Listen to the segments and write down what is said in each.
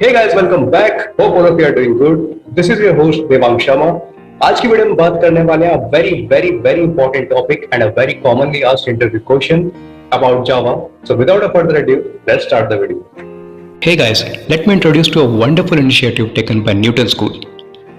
Hey guys, welcome back. Hope all of you are doing good. This is your host Devang Sharma. आज की video में बात करने वाले हैं very important topic and a very commonly asked interview question about Java. So without a further ado, let's start the video. Hey guys, let me introduce to a wonderful initiative taken by Newton School.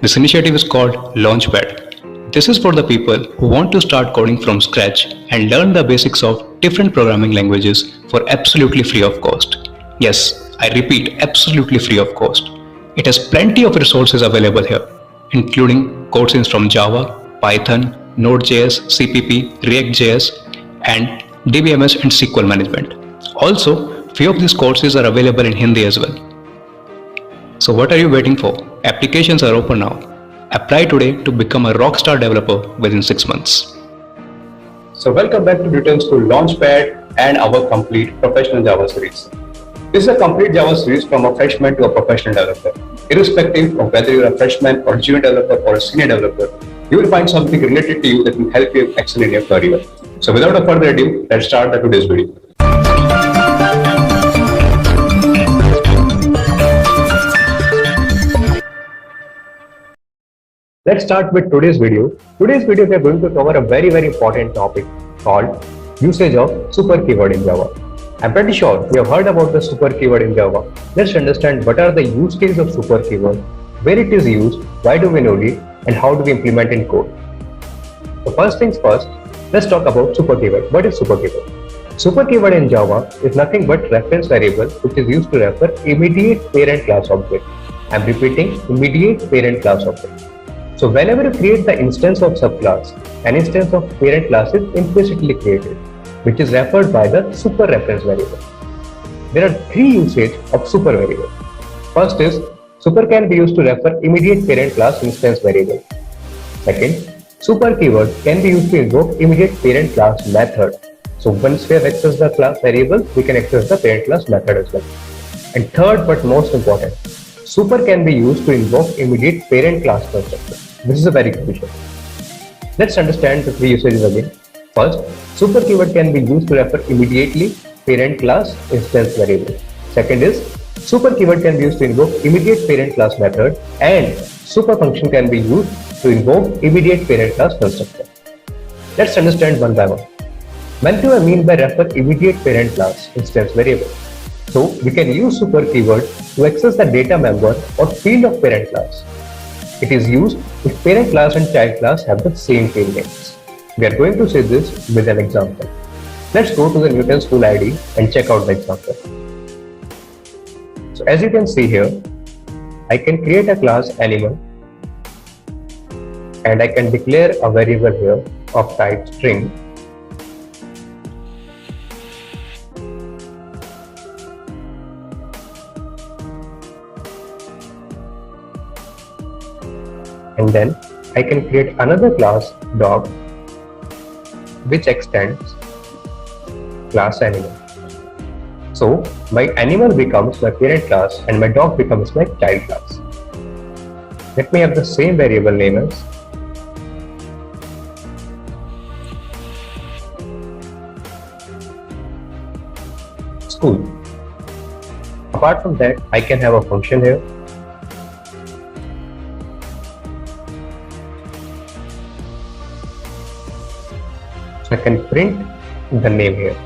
This initiative is called Launchpad. This is for the people who want to start coding from scratch and learn the basics of different programming languages for absolutely free of cost. Yes, I repeat, absolutely free of cost. It has plenty of resources available here, including courses from Java, Python, Node.js, CPP, React.js, and DBMS and SQL management. Also, few of these courses are available in Hindi as well. So what are you waiting for? Applications are open now. Apply today to become a rockstar developer within 6 months. So welcome back to Newton School Launchpad and our complete professional Java series. This is a complete Java series from a freshman to a professional developer. Irrespective of whether you're a freshman or junior developer or a senior developer, you will find something related to you that will help you excel in your career. So without a further ado, let's start today's video. Let's start with today's video. Today's video we are going to cover a very important topic called usage of super keyword in Java. I'm pretty sure you have heard about the super keyword in Java. Let's understand what are the use cases of super keyword, where it is used, why do we need it, and how do we implement in code. So first things first, let's talk about super keyword. What is super keyword? Super keyword in Java is nothing but reference variable which is used to refer immediate parent class object. I'm repeating, immediate parent class object. So whenever you create the instance of subclass, an instance of parent class is implicitly created, which is referred by the super reference variable. There are three usages of super variable. First is, super can be used to refer immediate parent class instance variable. Second, super keyword can be used to invoke immediate parent class method. So once we have accessed the class variable, we can access the parent class method as well. And third but most important, super can be used to invoke immediate parent class constructor. This is a very crucial. Let's understand the three usages again. First, super keyword can be used to refer immediately parent class instance variable. Second is, super keyword can be used to invoke immediate parent class method, and super function can be used to invoke immediate parent class constructor. Let's understand one by one. What do I mean by refer immediate parent class instance variable? So we can use super keyword to access the data member or field of parent class. It is used if parent class and child class have the same field names. We are going to see this with an example. Let's go to the Newton School ID and check out the example. So as you can see here, I can create a class animal and I can declare a variable here of type string. And then I can create another class dog which extends class animal. So my animal becomes my parent class and my dog becomes my child class. Let me have the same variable name as school. Apart from that, I can have a function here. I can print the name here.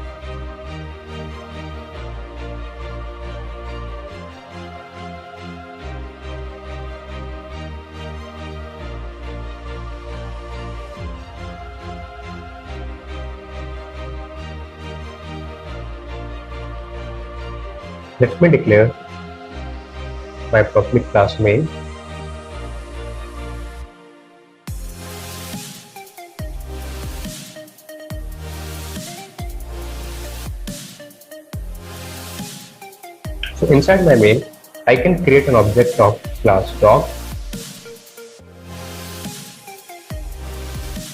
Let me declare my public class main. So inside my main, I can create an object of class dog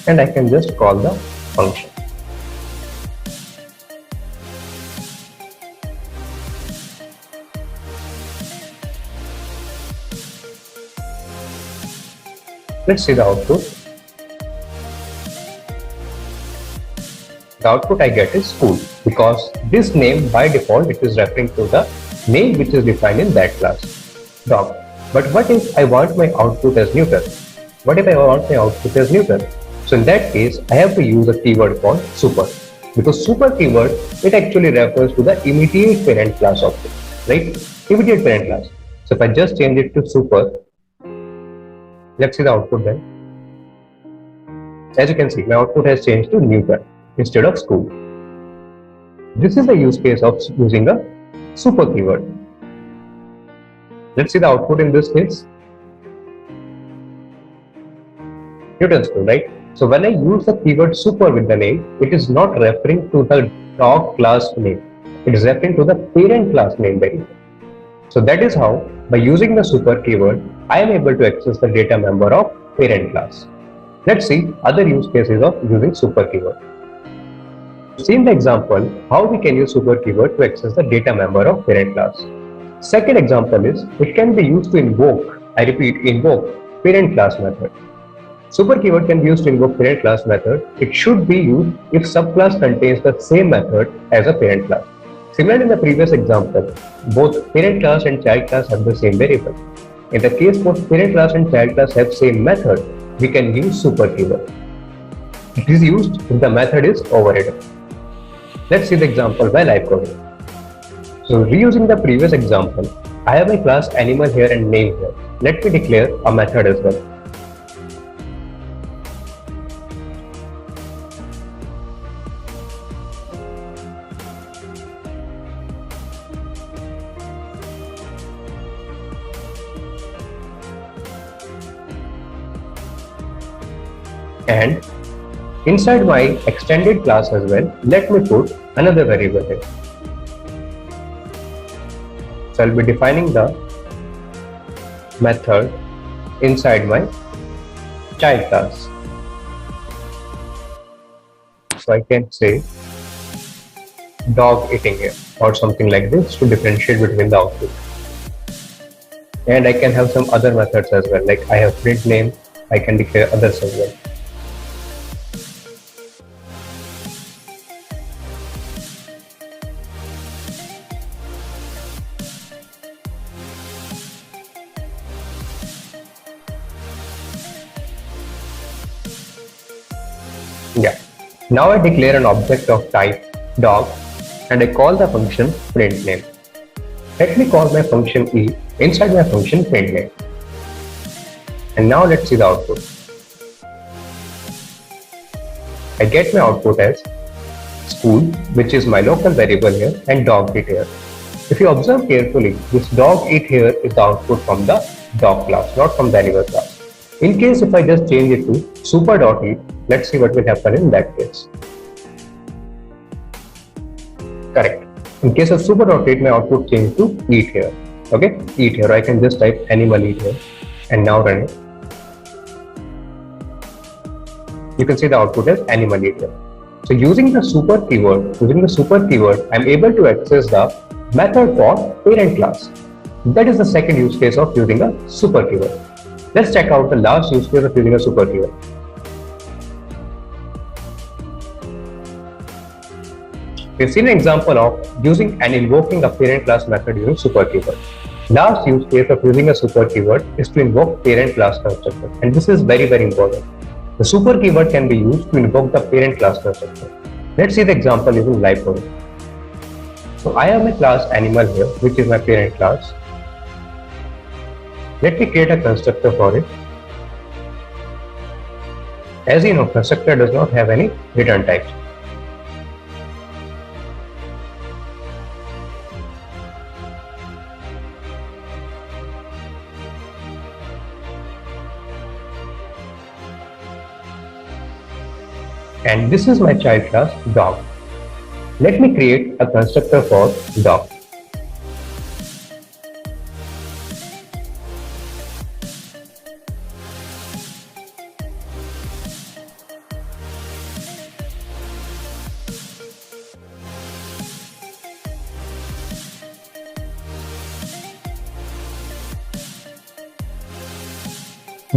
and I can just call the function. Let's see the output. The output I get is school because this name by default it is referring to the name which is defined in that class. dog. But what if I want my output as neuter? What if I want my output as neuter? So in that case, I have to use a keyword called super. Because super keyword, it actually refers to the immediate parent class object, right? Immediate parent class. So if I just change it to super, let's see the output then. As you can see, my output has changed to neuter instead of school. This is the use case of using a super keyword. Let's see the output in this case. Newton school, right? So when I use the keyword super with the name, it is not referring to the dog class name. It is referring to the parent class name very. So that is how, by using the super keyword, I am able to access the data member of parent class. Let's see other use cases of using super keyword. See in the example how we can use super keyword to access the data member of parent class. Second example is it can be used to invoke, I repeat, invoke parent class method. Super keyword can be used to invoke parent class method. It should be used if subclass contains the same method as a parent class. Similar in the previous example, both parent class and child class have the same variable. In the case both parent class and child class have same method, we can use super keyword. It is used if the method is overridden. Let's see the example by live coding. So reusing the previous example, I have my class animal here and name here. Let me declare a method as well. And inside my extended class as well, let me put another variable here. So I'll be defining the method inside my child class. So I can say dog eating here or something like this to differentiate between the output. And I can have some other methods as well, like I have print name, I can declare others as well. Yeah. Now I declare an object of type dog and I call the function print name. Let me call my function e inside my function print name. And now let's see the output. I get my output as school, which is my local variable here, and dog eat here. If you observe carefully, this dog eat here is the output from the dog class, not from the animal class. In case if I just change it to super.eat, let's see what will happen in that case. Correct. In case of super.eat, my output changed to eat here. Okay, eat here. I can just type animal eat here and now run it. You can see the output as animal eat here. So using the super keyword, I'm able to access the method for parent class. That is the second use case of using a super keyword. Let's check out the last use case of using a super keyword. We've seen an example of using and invoking a parent class method using super keyword. Last use case of using a super keyword is to invoke parent class constructor, and this is very, very important. The super keyword can be used to invoke the parent class constructor. Let's see the example using live coding. So I have my class animal here, which is my parent class. Let me create a constructor for it. As you know, constructor does not have any return types. And this is my child class dog. Let me create a constructor for dog.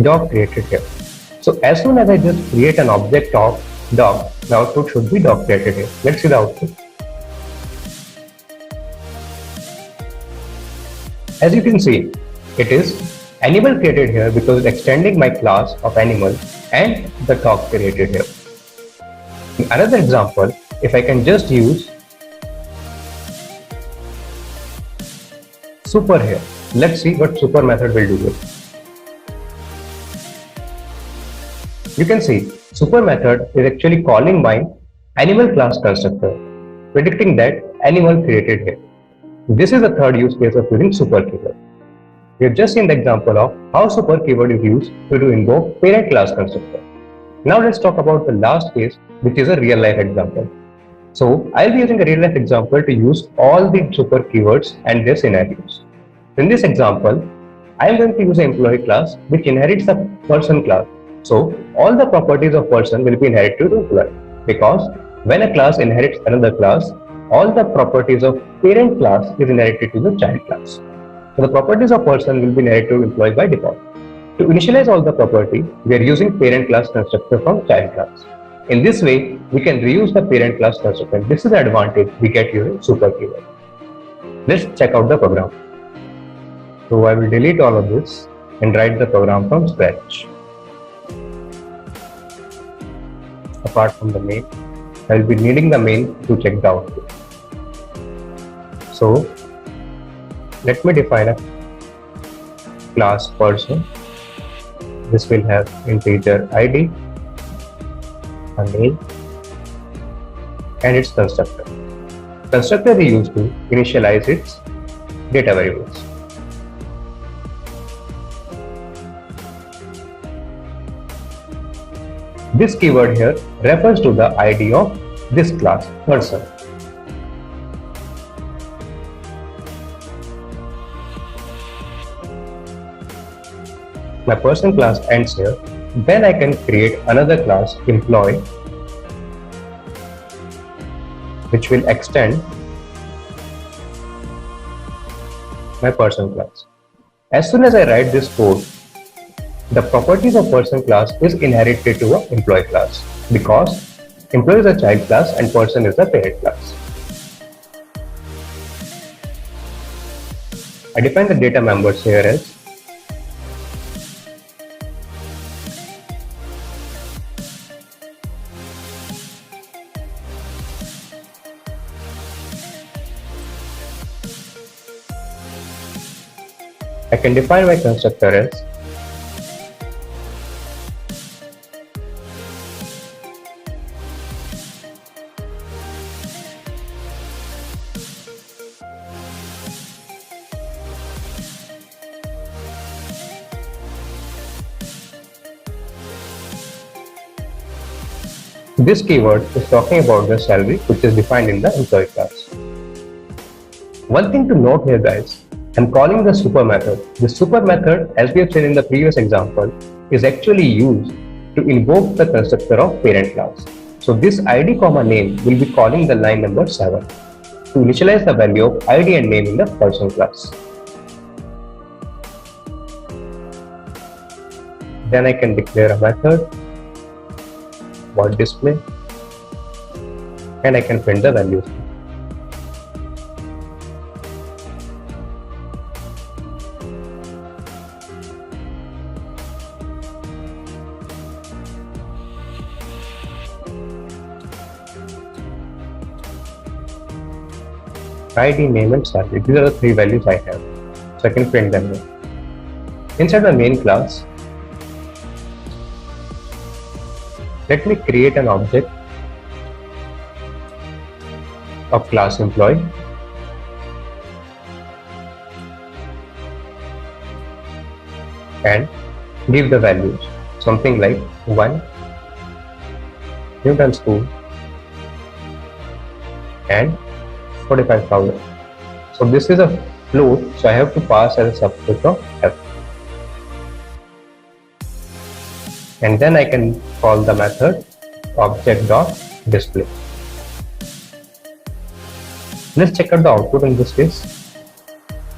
Dog created here. So as soon as I just create an object of dog, the output should be dog created here. Let's see the output. As you can see, It is animal created here because it's extending my class of animal and the dog created here. In another example, if I can just use super here, let's see what super method will do here. You can see super method is actually calling my animal class constructor, predicting that animal created here. This is the third use case of using super keyword. We have just seen the example of how super keyword is used to invoke parent class constructor. Now let's talk about the last case, which is a real life example. So I'll be using a real life example to use all the super keywords and their scenarios. In this example, I am going to use an employee class which inherits the person class. So all the properties of person will be inherited to employee, because when a class inherits another class, all the properties of parent class is inherited to the child class. So the properties of person will be inherited to employee by default. To initialize all the property, we are using parent class constructor from child class. In this way, we can reuse the parent class constructor. This is the advantage we get using super keyword. Let's check out the program. So I will delete all of this and write the program from scratch. Apart from the main, I will be needing the main to check the output. So let me define a class person. This will have integer ID, a name, and its constructor. Constructor is used to initialize its data variables. This keyword here refers to the ID of this class person. My person class ends here. Then I can create another class employee, which will extend my person class. As soon as I write this code, the properties of person class is inherited to an employee class, because employee is a child class and person is the parent class. I define the data members here as I can define my constructor as this keyword is talking about the salary which is defined in the employee class. One thing to note here, guys, I'm calling the super method. The super method, as we have seen in the previous example, is actually used to invoke the constructor of parent class. So this ID comma name will be calling the line number 7 to initialize the value of ID and name in the person class. Then I can declare a method what display, and I can print the values. ID, name and salary. These are the three values I have. So I can print them here. Inside my main class, let me create an object of class employee and give the values something like 1, Newton school, and 45,000. So this is a float, so I have to pass as a subset of f. And then I can call the method object.display. Let's check out the output in this case.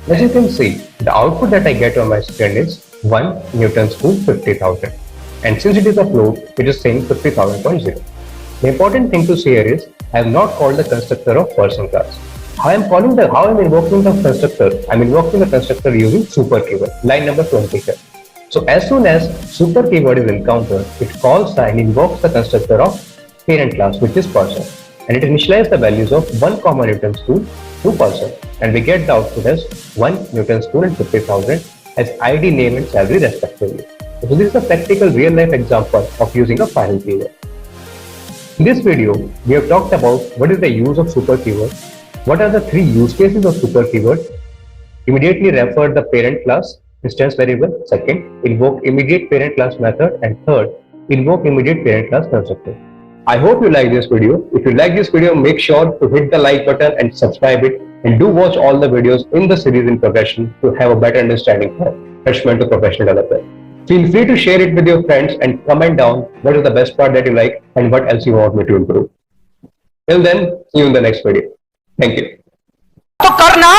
As you can see, the output that I get on my screen is 1 Newton school 50,000. And since it is a float, it is saying 50,000.0. The important thing to see here is I have not called the constructor of person class. How I'm invoking the constructor? I'm invoking the constructor using super keyword, line number 20 here. So as soon as super keyword is encountered, it calls and invokes the constructor of parent class, which is person, and it initializes the values of 1 comma Newton spoon to person, and we get the output as 1 Newton spoon and 50,000 as ID, name and salary respectively. So this is a practical real life example of using a final keyword. In this video, we have talked about what is the use of super keyword, what are the 3 use cases of super keyword, immediately refer the parent class instance variable, second, invoke immediate parent class method, and third, invoke immediate parent class constructor. I hope you like this video. If you like this video, make sure to hit the like button and subscribe it, and do watch all the videos in the series in progression to have a better understanding of freshman to professional developer. Feel free to share it with your friends and comment down what is the best part that you like and what else you want me to improve. Till then, see you in the next video. Thank you. तो करना